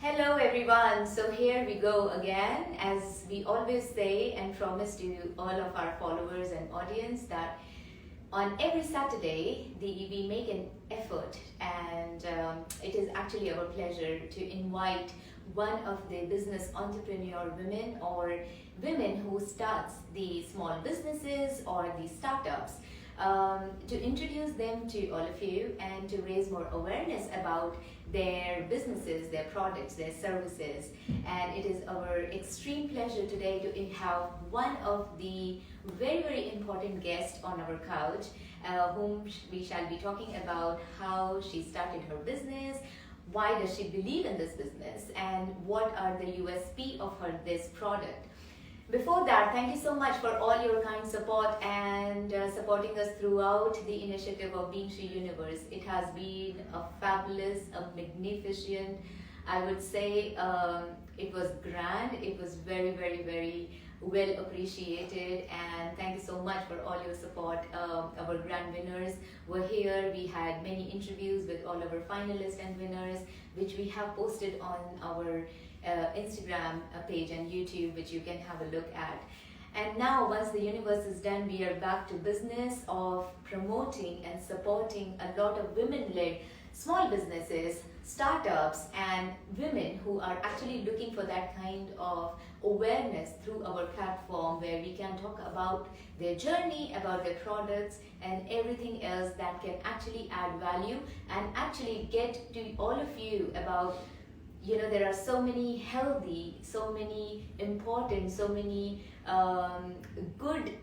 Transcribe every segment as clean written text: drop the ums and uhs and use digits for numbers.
Hello everyone, so here we go again, as we always say and promise to all of our followers and audience that on every Saturday we make an effort, and it is actually our pleasure to invite one of the business entrepreneur women or women who starts the small businesses or the startups, to introduce them to all of you and to raise more awareness about their businesses, their products, their services. And it is our extreme pleasure today to have one of the very important guests on our couch, whom we shall be talking about how she started her business, why does she believe in this business, and what are the USP of this product. Before that, thank you so much for all your kind support and supporting us throughout the initiative of Being She Universe. It has been a fabulous, a magnificent, I would say, it was grand, it was very well appreciated, and thank you so much for all your support. Our grand winners were here. We had many interviews with all our finalists and winners, which we have posted on our Instagram page and YouTube, which you can have a look at. And now, once the universe is done, we are back to business of promoting and supporting a lot of women-led small businesses, startups, and women who are actually looking for that kind of awareness through our platform, where we can talk about their journey, about their products, and everything else that can actually add value and actually get to all of you about, there are so many healthy, so many important, so many good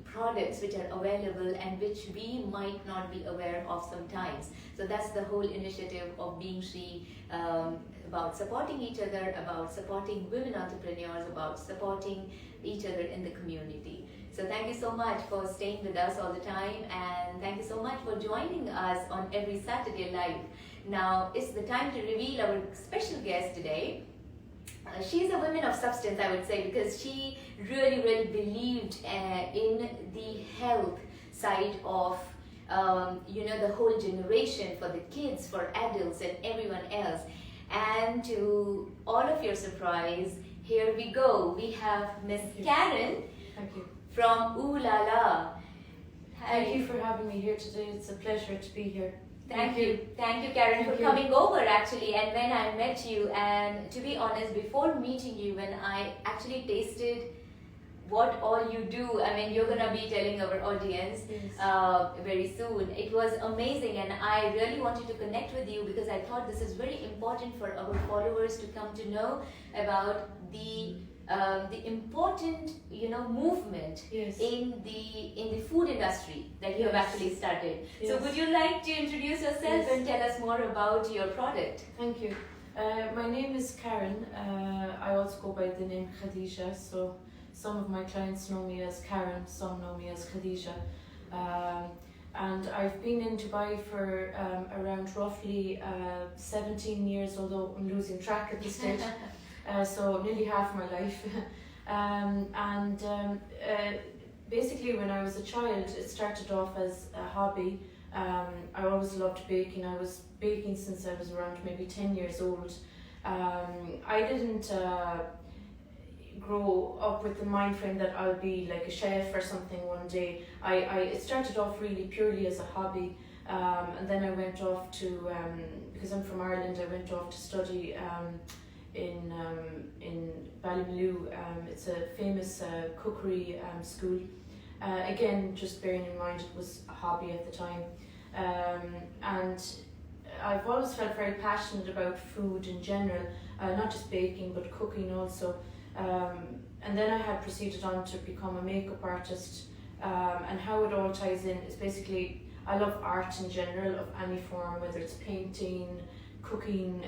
products which are available and which we might not be aware of sometimes. So that's the whole initiative of Being She, about supporting each other, about supporting women entrepreneurs, about supporting each other in the community. So thank you so much for staying with us all the time, and thank you so much for joining us on every Saturday live. Now it's the time to reveal our special guest today. She's a woman of substance, I would say, because she really believed in the health side of the whole generation, for the kids, for adults, and everyone else. And to all of your surprise, here we go. We have Miss Karen. Thank you. From Ooh La La. Thank you for having me here today. It's a pleasure to be here. Thank you, Karen, for coming over actually. And when I met you, and to be honest, before meeting you, when I actually tasted what all you do, I mean, you're gonna be telling our audience very soon. It was amazing, and I really wanted to connect with you because I thought this is very important for our followers to come to know about the important movement in the food industry that you have actually started. So would you like to introduce yourself and tell us more about your product? Thank you. My name is Karen. I also go by the name Khadija, so some of my clients know me as Karen, some know me as Khadija. And I've been in Dubai for around roughly 17 years, although I'm losing track at this stage. So nearly half my life. Basically, when I was a child, it started off as a hobby. I always loved baking. I was baking since I was around maybe 10 years old. I didn't grow up with the mind frame that I'll be like a chef or something one day. It started off really purely as a hobby. And then I went off to, because I'm from Ireland, I went off to study in Ballymaloe. It's a famous cookery school. Again, just bearing in mind it was a hobby at the time. And I've always felt very passionate about food in general, not just baking but cooking also. And then I had proceeded on to become a makeup artist. And how it all ties in is basically, I love art in general of any form, whether it's painting, cooking,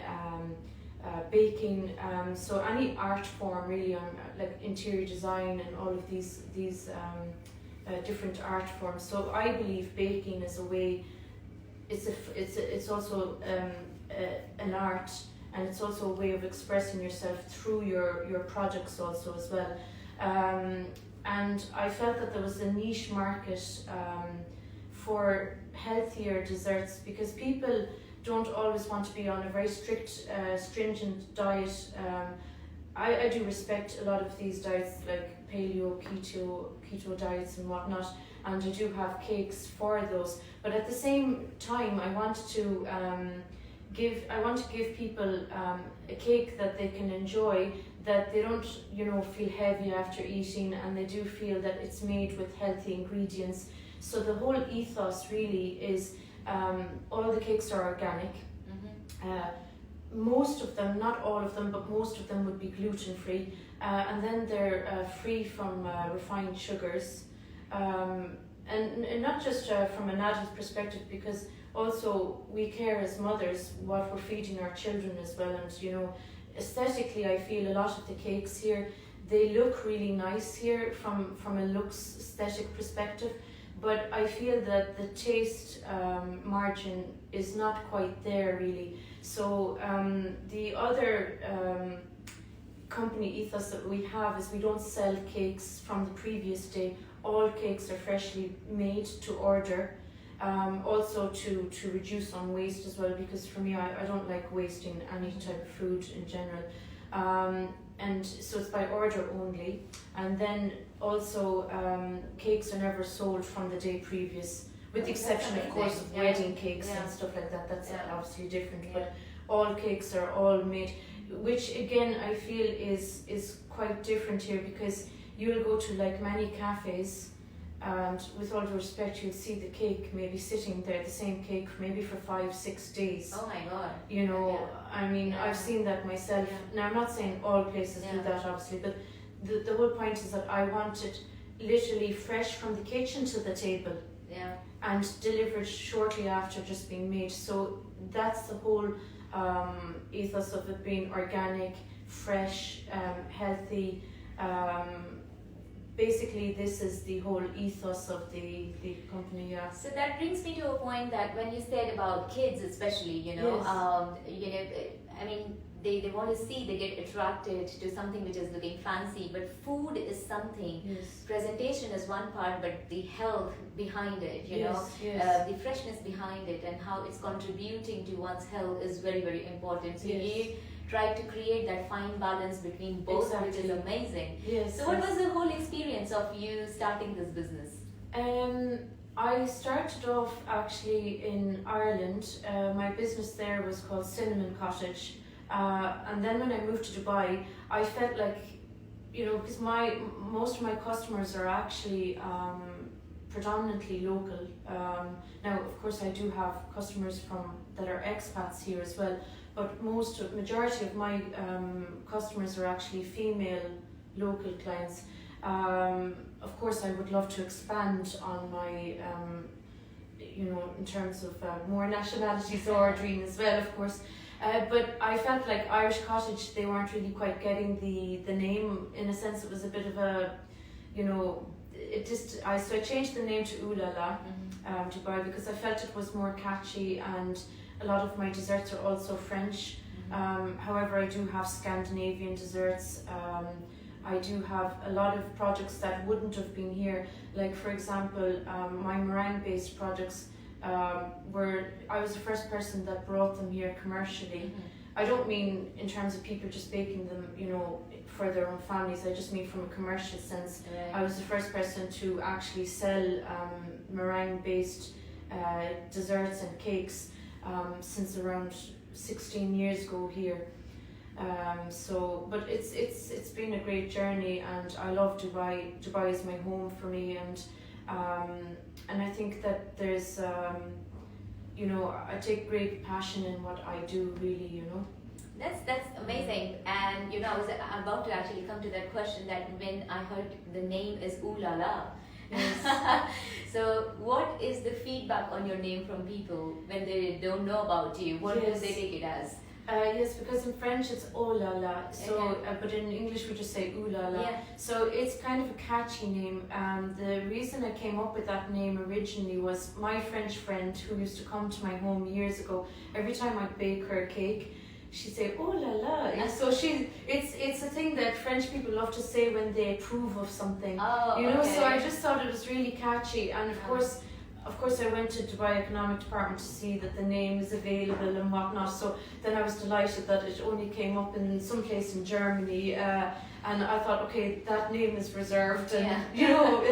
baking, so any art form really, like interior design and all of these different art forms. So I believe baking is a way. It's also an art, and it's also a way of expressing yourself through your projects also as well. And I felt that there was a niche market for healthier desserts, because people don't always want to be on a very strict, stringent diet. I do respect a lot of these diets like paleo, keto diets and whatnot, and I do have cakes for those. But at the same time, I want to give people a cake that they can enjoy, that they don't feel heavy after eating, and they do feel that it's made with healthy ingredients. So the whole ethos really is all the cakes are organic. Most of them, not all of them, but most of them would be gluten free, and then they're free from refined sugars, and not just from an adult perspective, because also we care as mothers what we're feeding our children as well. And aesthetically, I feel a lot of the cakes here, they look really nice here from a looks aesthetic perspective, but I feel that the taste margin is not quite there really. So the other company ethos that we have is we don't sell cakes from the previous day. All cakes are freshly made to order. Also to reduce on waste as well, because for me, I don't like wasting any type of food in general. And so it's by order only. And then also cakes are never sold from the day previous, with the exception of course of wedding cakes and stuff like that. That's obviously different, but all cakes are all made, which again I feel is quite different here, because you'll go to like many cafes, and with all due respect, you'll see the cake maybe sitting there, the same cake maybe for 5-6 days. Oh my god. I mean, I've seen that myself. Now I'm not saying all places do that obviously, but the whole point is that I want it literally fresh from the kitchen to the table. And delivered shortly after just being made. So that's the whole ethos of it being organic, fresh, healthy. Basically, this is the whole ethos of the company. So that brings me to a point that when you said about kids, especially, I mean, they want to see, they get attracted to something which is looking fancy, but food is something. Presentation is one part, but the health behind it, the freshness behind it, and how it's contributing to one's health is very, very important. So you try to create that fine balance between both, which is amazing. So what was the whole experience of you starting this business? I started off actually in Ireland. My business there was called Cinnamon Cottage. And then when I moved to Dubai, I felt like, because most of my customers are actually predominantly local. Now, of course, I do have customers that are expats here as well, but majority of my customers are actually female local clients. Of course, I would love to expand on my, in terms of more nationalities ordering as well, of course. But I felt like Irish Cottage, they weren't really quite getting the name. In a sense, it was a bit of a, so I changed the name to Ooh La La Dubai, because I felt it was more catchy, and a lot of my desserts are also French. However, I do have Scandinavian desserts. I do have a lot of products that wouldn't have been here. Like for example, my meringue based products, I was the first person that brought them here commercially. I don't mean in terms of people just baking them, for their own families. I just mean from a commercial sense. I was the first person to actually sell meringue-based desserts and cakes since around 16 years ago here. But it's been a great journey, and I love Dubai. Dubai is my home for me, and I think that there's, I take great passion in what I do, really, That's amazing. And I was about to actually come to that question, that when I heard the name is Ooh La La. So what is the feedback on your name from people when they don't know about you? What do they take it as? Yes, because in French it's oh la la, so but in English we just say ooh la la. So it's kind of a catchy name. The reason I came up with that name originally was my French friend who used to come to my home years ago. Every time I'd bake her a cake, she'd say oh la la. And so it's a thing that French people love to say when they approve of something. So I just thought it was really catchy, and of course of course I went to Dubai Economic Department to see that the name is available and whatnot. So then I was delighted that it only came up in some place in Germany. And I thought, okay, that name is reserved, and you know,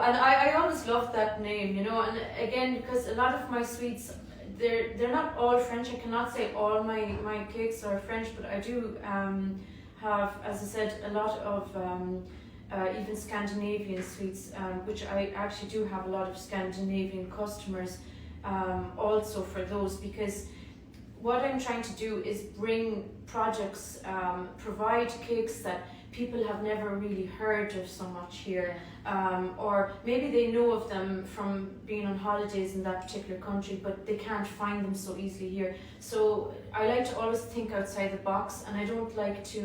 and I always loved that name, you know. And again, because a lot of my sweets, they're not all French. I cannot say all my cakes are French, but I do have, as I said, a lot of even Scandinavian sweets, which I actually do have a lot of Scandinavian customers also for those, because what I'm trying to do is bring projects, provide cakes that people have never really heard of so much here, or maybe they know of them from being on holidays in that particular country, but they can't find them so easily here. So I like to always think outside the box, and I don't like to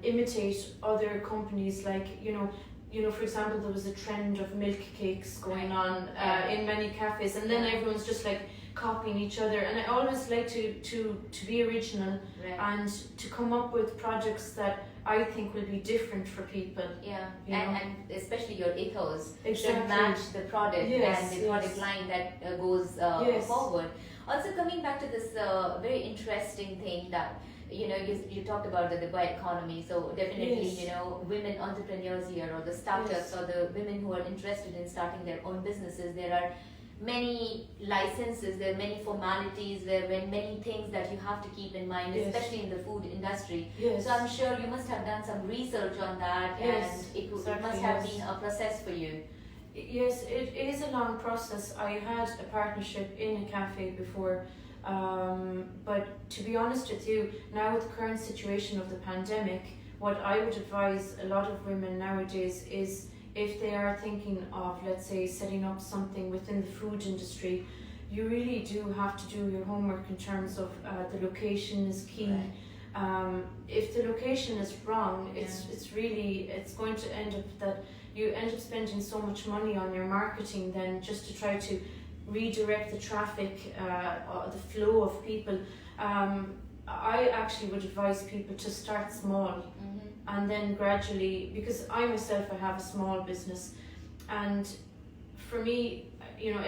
imitate other companies. Like, you know, for example, there was a trend of milk cakes going on in many cafes, and then everyone's just like copying each other. And I always like to be original and to come up with projects that I think will be different for people. And especially your ethos should Exactly. match the product and the product yes. line that goes forward. Also, coming back to this very interesting thing that you talked about the Dubai economy. So definitely, Yes. Women entrepreneurs here, or the startups, or the women who are interested in starting their own businesses, there are many licenses, there are many formalities, there are many things that you have to keep in mind, Yes. especially in the food industry. Yes. So I'm sure you must have done some research on that, Yes, and it exactly, must have yes. been a process for you. Yes, it is a long process. I had a partnership in a cafe before, but to be honest with you, now with the current situation of the pandemic, what I would advise a lot of women nowadays is, if they are thinking of, let's say, setting up something within the food industry, you really do have to do your homework in terms of the location is key. Right. If the location is wrong, it's going to end up that you end up spending so much money on your marketing then just to try to redirect the traffic, or the flow of people. I actually would advise people to start small, and then gradually, because I myself, I have a small business, and for me,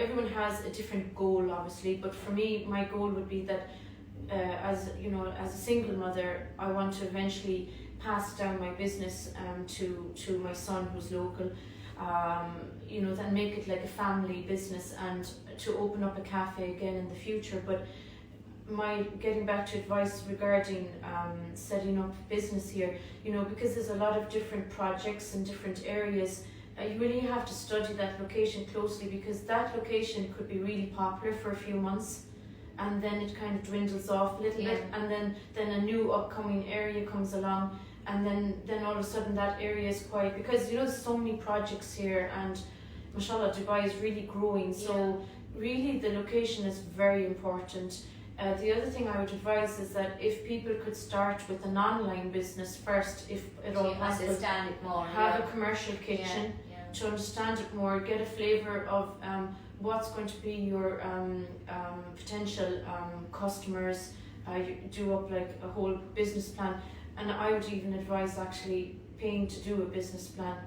everyone has a different goal obviously, but for me, my goal would be that as a single mother, I want to eventually pass down my business to my son who's local, then make it like a family business, and to open up a cafe again in the future. But getting back to advice regarding setting up business here, because there's a lot of different projects in different areas, you really have to study that location closely, because that location could be really popular for a few months, and then it kind of dwindles off a little bit, and then a new upcoming area comes along, and then all of a sudden that area is quiet, because there's so many projects here, and mashallah, Dubai is really growing. So really the location is very important. The other thing I would advise is that if people could start with an online business first, if at all possible, understand it more, have a commercial kitchen to understand it more, get a flavour of what's going to be your potential customers. You do up like a whole business plan, and I would even advise actually paying to do a business plan.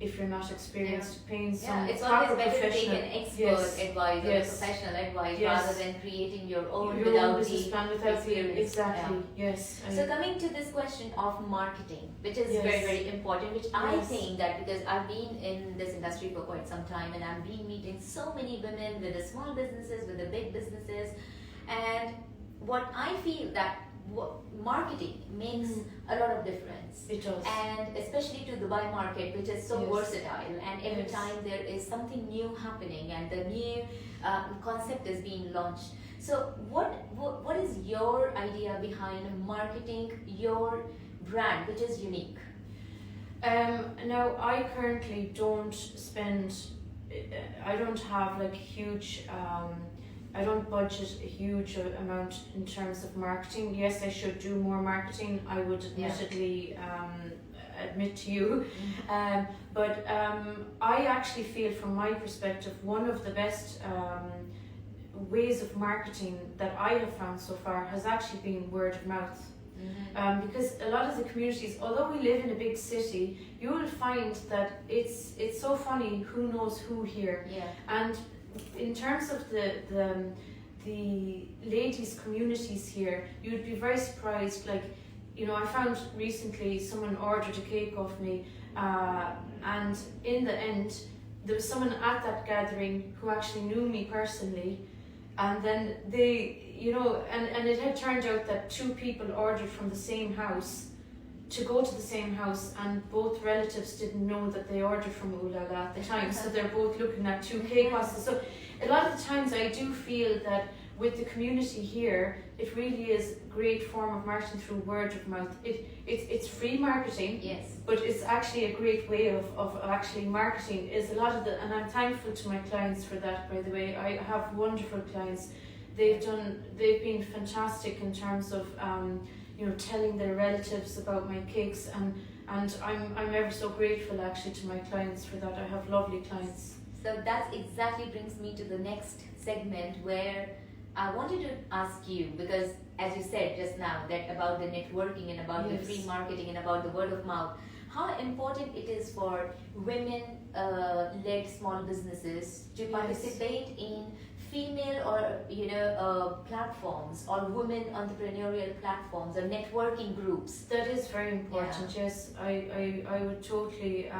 If you're not experienced, paying some it's proper always better to take professional an expert advice or a professional advice rather than creating your own without business plan, without experience. Exactly. Yes. So coming to this question of marketing, which is very, very important, which I think that, because I've been in this industry for quite some time, and I've been meeting so many women with the small businesses, with the big businesses, and what I feel that marketing makes a lot of difference. It does. And especially to the Dubai market, which is so versatile, and every time there is something new happening and the new concept is being launched. So what is your idea behind marketing your brand, which is unique? Now I currently don't spend, I don't have like huge, I don't budget a huge amount in terms of marketing. Yes, I should do more marketing, I would admittedly admit to you. But I actually feel, from my perspective, one of the best ways of marketing that I have found so far has actually been word of mouth. Because a lot of the communities, although we live in a big city, you will find that it's so funny who knows who here. Yeah. And in terms of the ladies' communities here, you'd be very surprised. Like, you know, I found recently someone ordered a cake off me, and in the end, there was someone at that gathering who actually knew me personally, and then they, you know, and it had turned out that two people ordered from the same house to go to the same house, and both relatives didn't know that they ordered from Ooh La La at the time, so they're both looking at two cake houses. So a lot of the times I do feel that with the community here, it really is a great form of marketing through word of mouth. It's free marketing, Yes. but it's actually a great way of actually marketing. Is a lot of the, and I'm thankful to my clients for that, by the way. I have wonderful clients. They've been fantastic in terms of you know, telling their relatives about my cakes, and I'm ever so grateful actually to my clients for that. I have lovely clients. So that exactly brings me to the next segment, where I wanted to ask you, because as you said just now, that about the networking and about the free marketing and about the word of mouth, how important it is for women-led small businesses to participate in female or, you know, platforms or women entrepreneurial platforms or networking groups. That is very important. Yes, I would totally.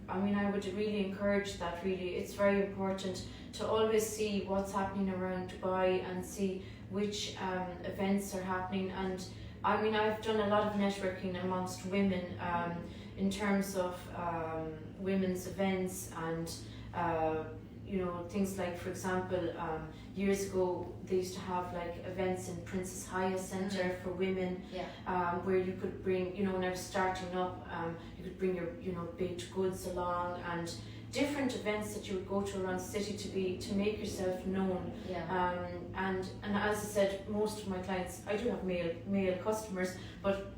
I mean, I would really encourage that. Really, it's very important to always see what's happening around Dubai and see which events are happening. And I mean, I've done a lot of networking amongst women in terms of women's events and you know, things like, for example, years ago they used to have like events in Princess Haya Centre for women, where you could bring, you know, when I was starting up, you could bring your, you know, baked goods along, and different events that you would go to around the city to make yourself known. And as I said, most of my clients, I do have male customers, but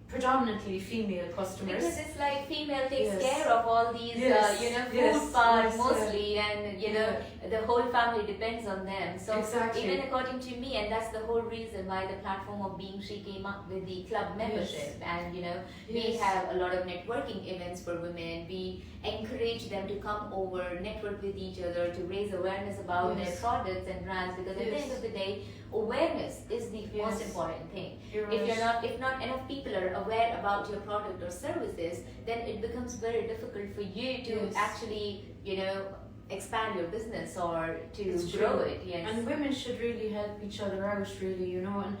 predominantly female customers. Because it's like female takes care of all these, you know, food part mostly, and you know, the whole family depends on them. So even according to me, and that's the whole reason why the platform of Being She came up with the club membership. And you know, we have a lot of networking events for women. We encourage them to come over, network with each other, to raise awareness about their products and brands, because at the end of the day, awareness is the most important thing. If not enough people are aware about your product or services, then it becomes very difficult for you to actually, you know, expand your business or to grow it. And women should really help each other out, really, you know. And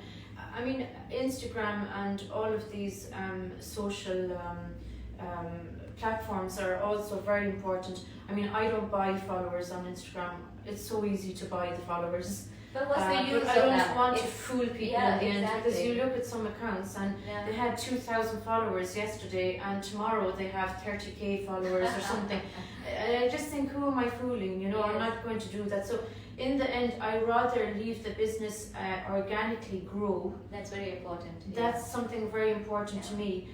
I mean, Instagram and all of these social platforms are also very important. I mean, I don't buy followers on Instagram. It's so easy to buy the followers. But what's the use but I don't want to fool people in the end, because you look at some accounts and they had 2,000 followers yesterday, and tomorrow they have 30k followers or something. I just think, who am I fooling? You know, I'm not going to do that. So in the end, I rather leave the business organically grow. That's very important. That's something very important to me.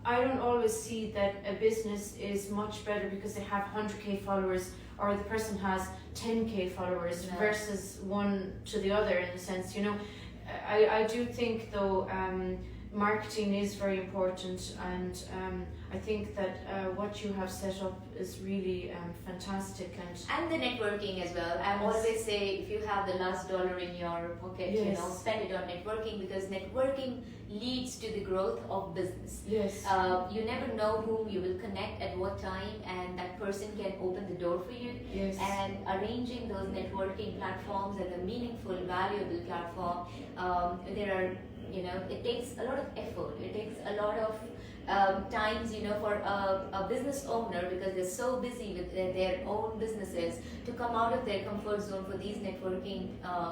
I don't always see that a business is much better because they have 100k followers, or the person has 10k followers versus one to the other, in a sense, you know. I do think though marketing is very important, and I think that what you have set up is really fantastic. And the networking as well. I always say, if you have the last dollar in your pocket, you know, spend it on networking, because networking leads to the growth of business. You never know whom you will connect at what time, and that person can open the door for you. And arranging those networking platforms as a meaningful, valuable platform, there are, you know, it takes a lot of effort. It takes a lot of times, you know, for a business owner, because they're so busy with their own businesses, to come out of their comfort zone for these networking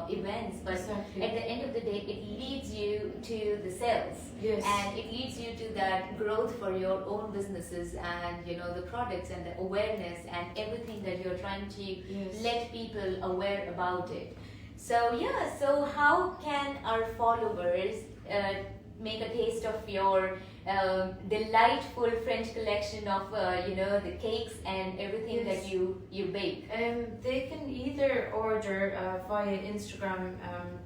events. But at the end of the day, it leads you to the sales, and it leads you to that growth for your own businesses, and you know, the products and the awareness and everything that you're trying to let people aware about it. So so how can our followers make a taste of your delightful French collection of the cakes and everything Yes. that you bake? They can either order via Instagram,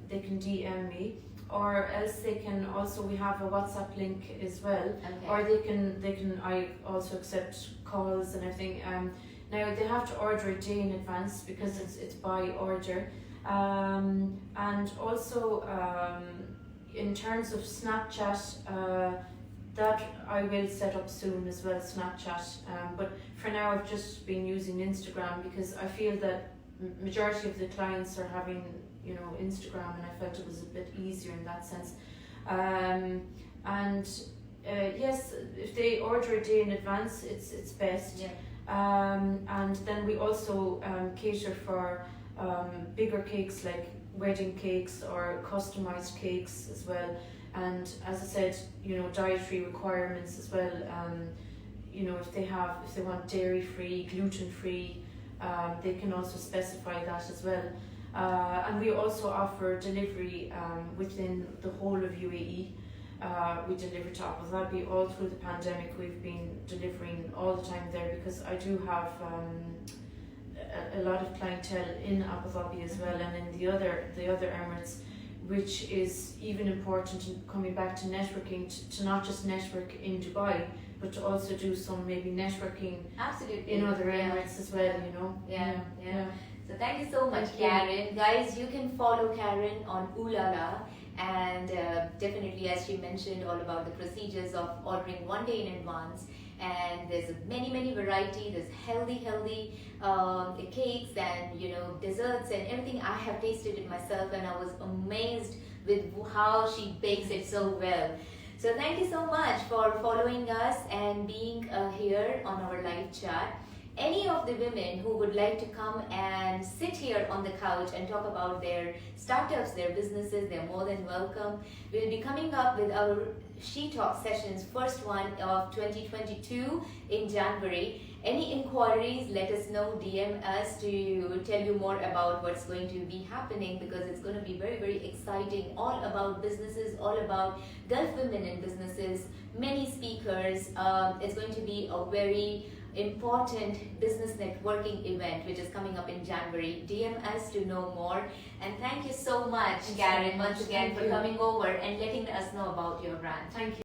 they can DM me, or else they can also, we have a WhatsApp link as well, Okay. or they can I also accept calls and everything. Now they have to order a day in advance because it's by order, and also in terms of Snapchat. That I will set up soon as well, Snapchat. But for now, I've just been using Instagram because I feel that majority of the clients are having, Instagram, and I felt it was a bit easier in that sense. And yes, if they order a day in advance, it's best. Yeah. And then we also cater for bigger cakes like wedding cakes or customized cakes as well. And as I said, dietary requirements as well. If they want dairy free, gluten free, they can also specify that as well. And we also offer delivery within the whole of UAE. We deliver to Abu Dhabi. All through the pandemic, we've been delivering all the time there because I do have a lot of clientele in Abu Dhabi as well, and in the other Emirates, which is even important in coming back to networking, to not just network in Dubai, but to also do some maybe networking Absolutely. in other Yeah. Emirates as well, Yeah. So thank you so much, Thank you. Karen. Guys, you can follow Karen on Oolala, and definitely, as she mentioned, all about the procedures of ordering one day in advance. And there's many variety. There's healthy cakes and desserts and everything. I have tasted it myself, and I was amazed with how she bakes it so well. So thank you so much for following us and being here on our live chat. Any of the women who would like to come and sit here on the couch and talk about their startups, their businesses, they're more than welcome. We'll be coming up with our She Talk sessions, first one of 2022 in January. Any inquiries, let us know, DM us to tell you more about what's going to be happening, because it's going to be very exciting, all about businesses, all about Gulf women in businesses, many speakers. It's going to be a very important business networking event which is coming up in January. DM us to know more, and thank you so much, Karen, once again for coming over and letting us know about your brand. Thank you.